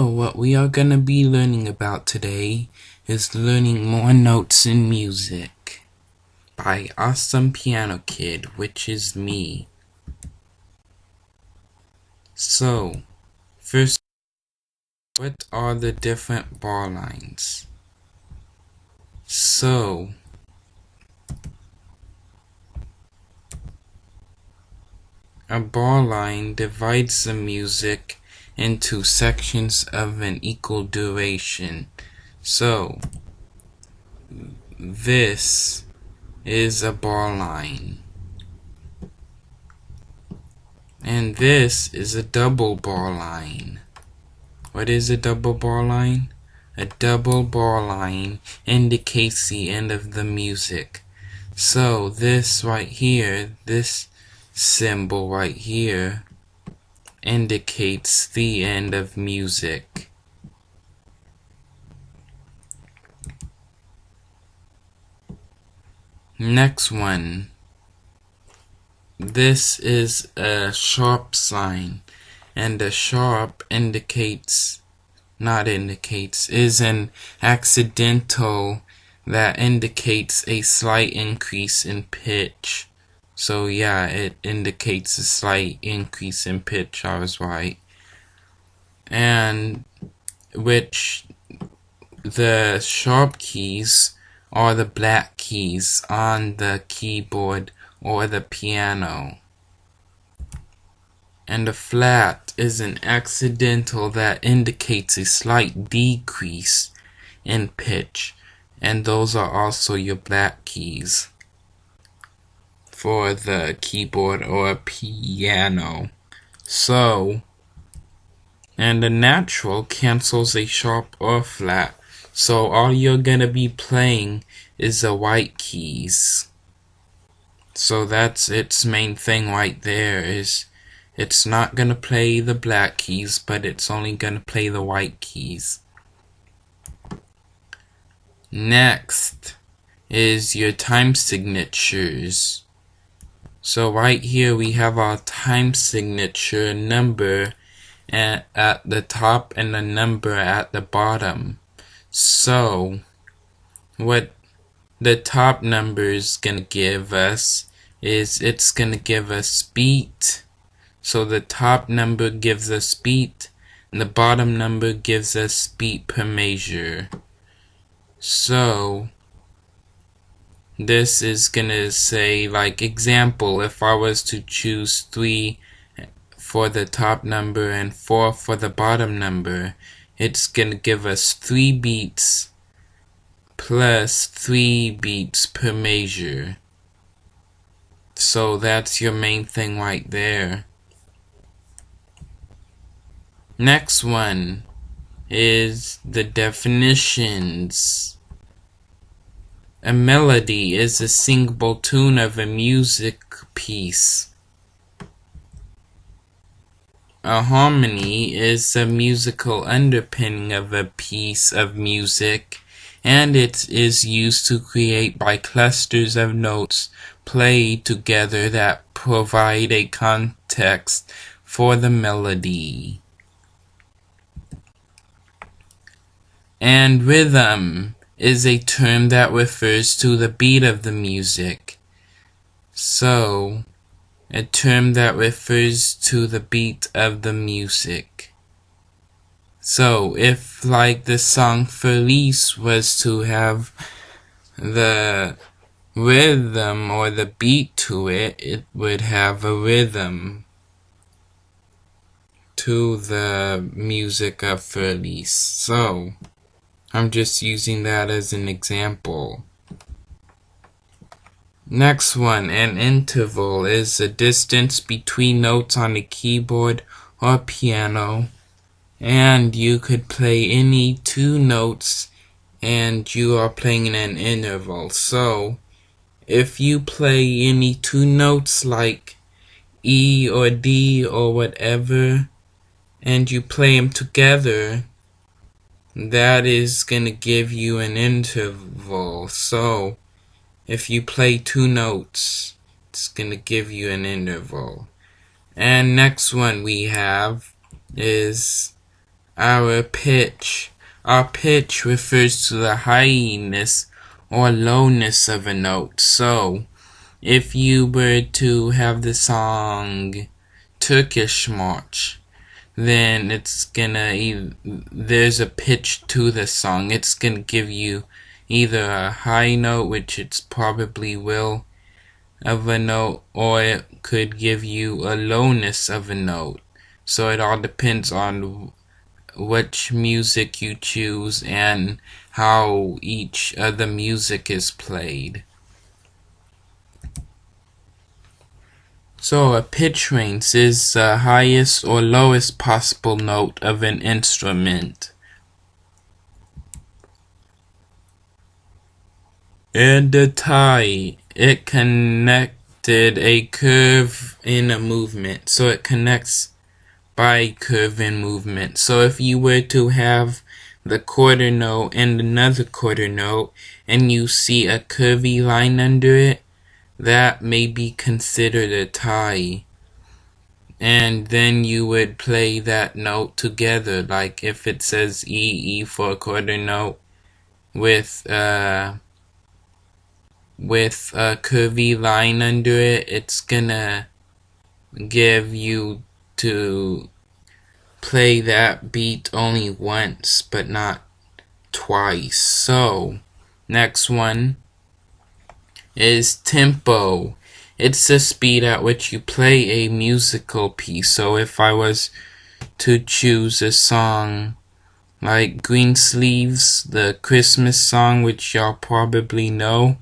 So what we are gonna be learning about today is learning more notes in music by Awesome Piano Kid, which is me. So, first, what are the different bar lines? So, a bar line divides the music into sections of an equal duration. So, this is a bar line. And this is a double bar line. What is a double bar line? A double bar line indicates the end of the music. So this right here, this symbol right here, indicates the end of music. Next one. This is a sharp sign, and a sharp is an accidental that indicates a slight increase in pitch. So yeah, it indicates a slight increase in pitch, I was right. And which the sharp keys are the black keys on the keyboard or the piano. And a flat is an accidental that indicates a slight decrease in pitch, and those are also your black keys for the keyboard or piano. So, and a natural cancels a sharp or flat, so all you're gonna be playing is the white keys. So that's its main thing right there, is it's not gonna play the black keys, but it's only gonna play the white keys. Next is your time signatures. So right here we have our time signature number at the top and the number at the bottom. So what the top number is gonna give us is it's gonna give us beat. So the top number gives us beat, and the bottom number gives us beat per measure. So this is gonna say, like, example, if I was to choose 3 for the top number and 4 for the bottom number, it's gonna give us 3 beats plus 3 beats per measure. So that's your main thing right there. Next one is the definitions. A melody is a singable tune of a music piece. A harmony is a musical underpinning of a piece of music, and it is used to create by clusters of notes played together that provide a context for the melody. And rhythm is a term that refers to the beat of the music. So, a term that refers to the beat of the music. So, if like the song Feliz was to have the rhythm or the beat to it, it would have a rhythm to the music of Feliz. So, I'm just using that as an example. Next one, an interval is the distance between notes on a keyboard or piano, and you could play any 2 notes and you are playing in an interval. So if you play any 2 notes like E or D or whatever, and you play them together, that is gonna give you an interval. So if you play 2 notes, it's gonna give you an interval. And next one we have is our pitch. Our pitch refers to the highness or lowness of a note. So, if you were to have the song Turkish March, then it's gonna, there's a pitch to the song. It's gonna give you either a high note, which it's probably will, of a note, or it could give you a lowness of a note. So it all depends on which music you choose and how each of the music is played. So a pitch range is the highest or lowest possible note of an instrument. And the tie, it connected a curve in a movement. So it connects by curve and movement. So if you were to have the quarter note and another quarter note, and you see a curvy line under it, that may be considered a tie. And then you would play that note together, like if it says E for a quarter note with a curvy line under it, it's gonna give you to play that beat only once but not twice. So next one is tempo. It's the speed at which you play a musical piece. So if I was to choose a song like Greensleeves, the Christmas song, which y'all probably know,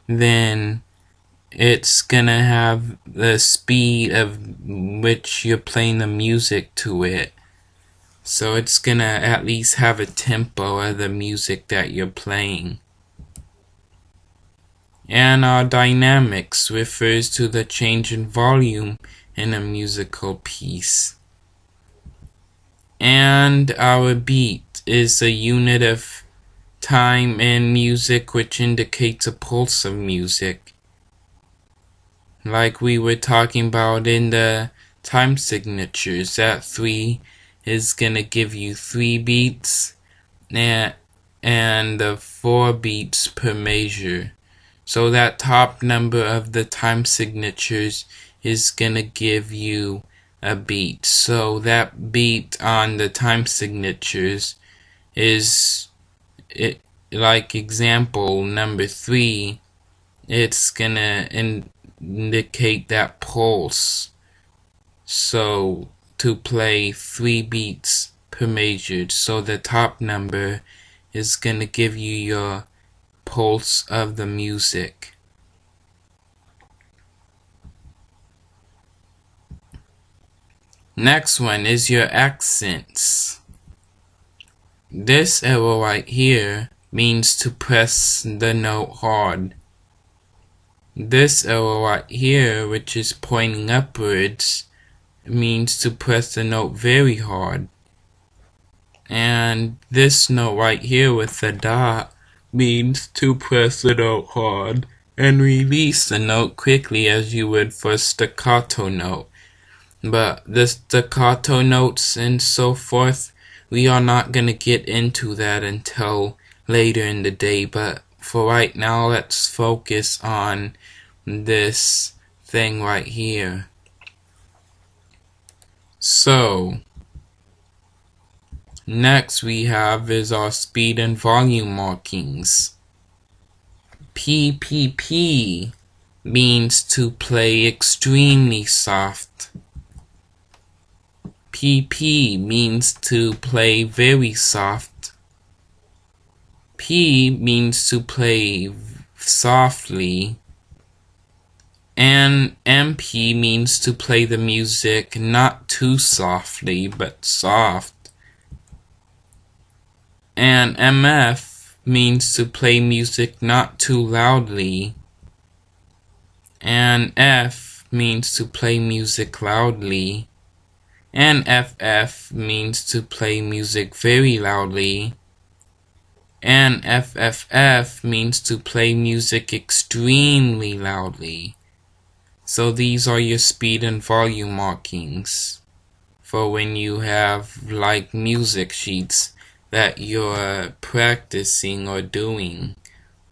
then it's gonna have the speed of which you're playing the music to it. So it's gonna at least have a tempo of the music that you're playing. And our dynamics refers to the change in volume in a musical piece. And our beat is a unit of time in music which indicates a pulse of music. Like we were talking about in the time signatures, that 3 is gonna give you 3 beats and the 4 beats per measure. So that top number of the time signatures is gonna give you a beat. So that beat on the time signatures is, it, like example number 3, it's gonna indicate that pulse. So to play 3 beats per measure, so the top number is gonna give you your pulse of the music. Next one is your accents. This arrow right here means to press the note hard. This arrow right here, which is pointing upwards, means to press the note very hard. And this note right here with the dot means to press the note hard and release the note quickly as you would for a staccato note. But the staccato notes and so forth, we are not going to get into that until later in the day. But for right now, let's focus on this thing right here. So next we have is our speed and volume markings. PPP means to play extremely soft. PP means to play very soft. P means to play softly. And MP means to play the music not too softly, but soft. And MF means to play music not too loudly. And F means to play music loudly. And FF means to play music very loudly. And FFF means to play music extremely loudly. So these are your speed and volume markings for when you have like music sheets that you're practicing or doing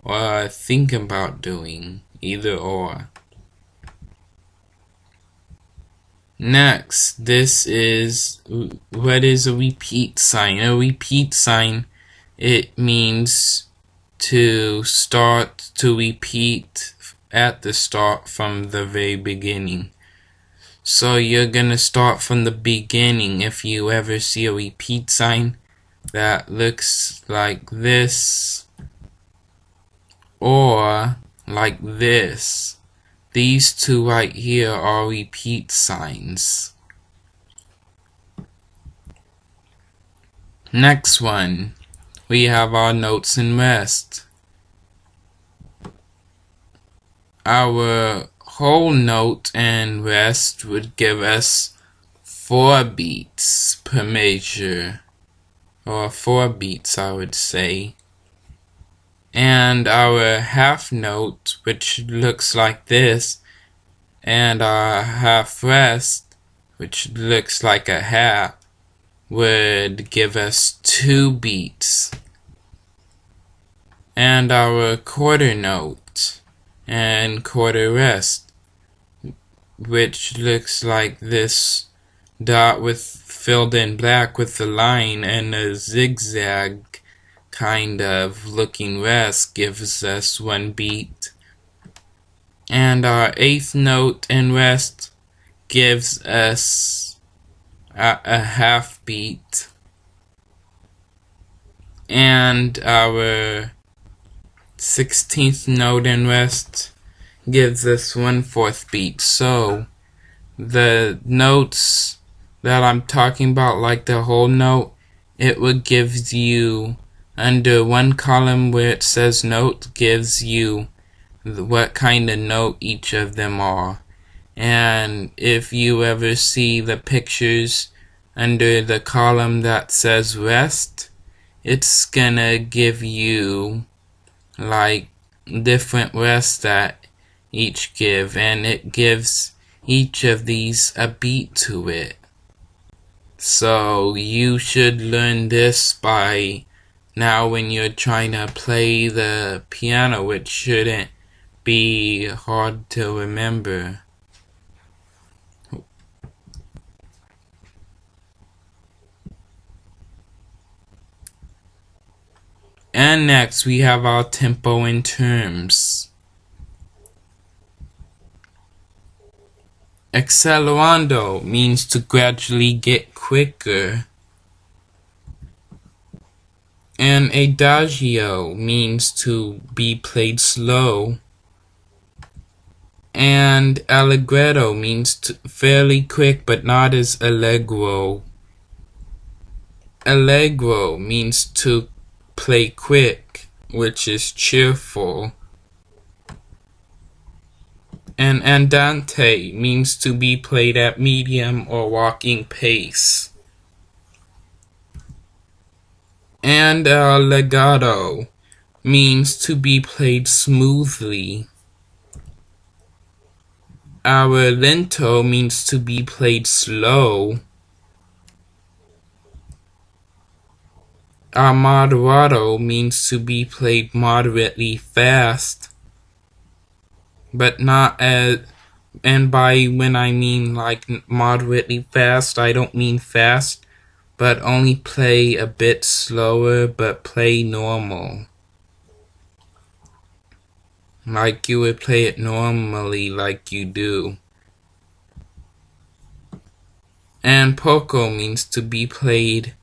or thinking about doing, either or. Next, this is what is a repeat sign. A repeat sign, it means to start to repeat at the start from the very beginning. So you're gonna start from the beginning. If you ever see a repeat sign that looks like this or like this, these two right here are repeat signs. Next one, we have our notes and rest. Our whole note and rest would give us 4 beats per measure, or 4 beats I would say. And our half note, which looks like this, and our half rest, which looks like a half, would give us 2 beats. And our quarter note and quarter rest, which looks like this dot with filled in black with a line and a zigzag kind of looking rest, gives us 1 beat. And our 8th note and rest gives us a half beat. And our 16th note and rest gives us 1/4 beat. So the notes that I'm talking about, like the whole note, it would give you, under one column where it says note, gives you what kind of note each of them are. And if you ever see the pictures under the column that says rest, it's gonna give you like different rests that each give, and it gives each of these a beat to it. So you should learn this by now when you're trying to play the piano, which shouldn't be hard to remember. And next we have our tempo and terms. Accelerando means to gradually get quicker. And adagio means to be played slow. And allegretto means fairly quick but not as allegro. Allegro means to play quick, which is cheerful. And andante means to be played at medium or walking pace. And legato means to be played smoothly. Our lento means to be played slow. Our moderato means to be played moderately fast, but not as, and by when I mean like moderately fast, I don't mean fast, but only play a bit slower, but play normal. Like you would play it normally like you do. And poco means to be played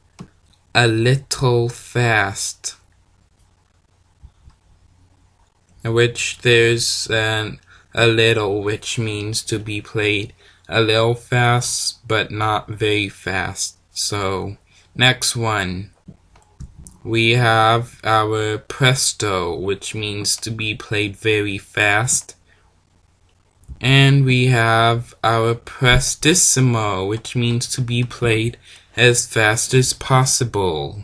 a little fast, which there's a little, which means to be played a little fast but not very fast. So next one, we have our presto, which means to be played very fast. And we have our prestissimo, which means to be played as fast as possible.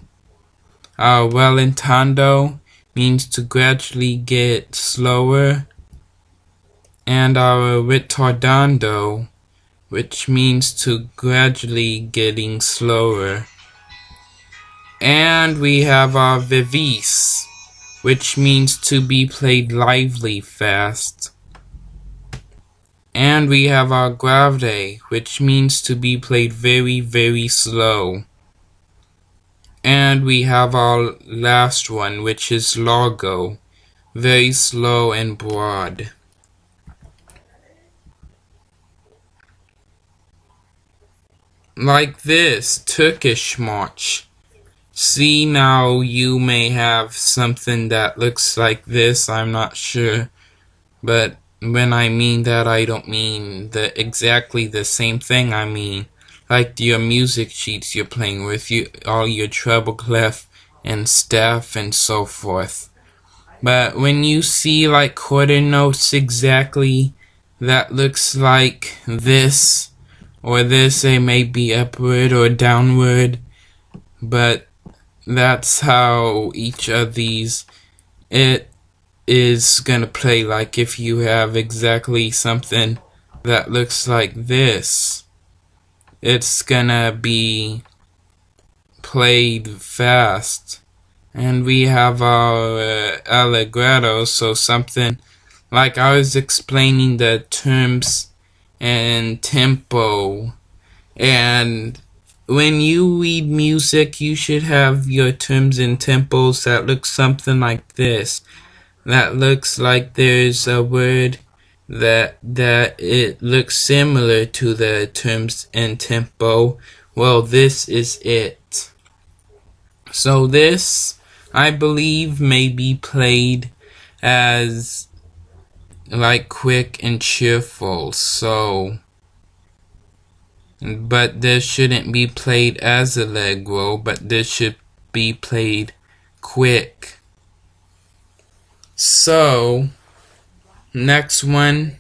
Our rallentando means to gradually get slower. And our ritardando which means to gradually getting slower. And we have our vivace, which means to be played lively fast. And we have our grave, which means to be played very, very slow. And we have our last one, which is largo, very slow and broad. Like this, Turkish march. See, now you may have something that looks like this, I'm not sure, but when I mean that, I don't mean exactly the same thing. I mean like your music sheets you're playing with, all your treble clef and staff and so forth. But when you see like quarter notes exactly that looks like this, or this, it may be upward or downward, but that's how each of these it is gonna play. Like if you have exactly something that looks like this, it's gonna be played fast. And we have our allegretto, so something like I was explaining the terms and tempo. And when you read music, you should have your terms and tempos that look something like this. That looks like there's a word that it looks similar to the terms and tempo. Well, this is it. So this, I believe, may be played as like quick and cheerful, so, but this shouldn't be played as allegro, but this should be played quick. So, next one,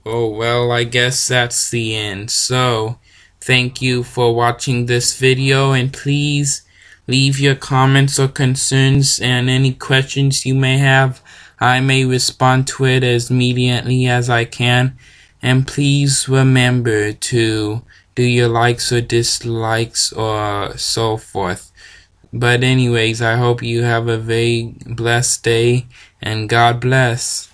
oh well, I guess that's the end. So, thank you for watching this video, and please leave your comments or concerns and any questions you may have. I may respond to it as immediately as I can. And please remember to do your likes or dislikes or so forth. But anyways, I hope you have a very blessed day, and God bless.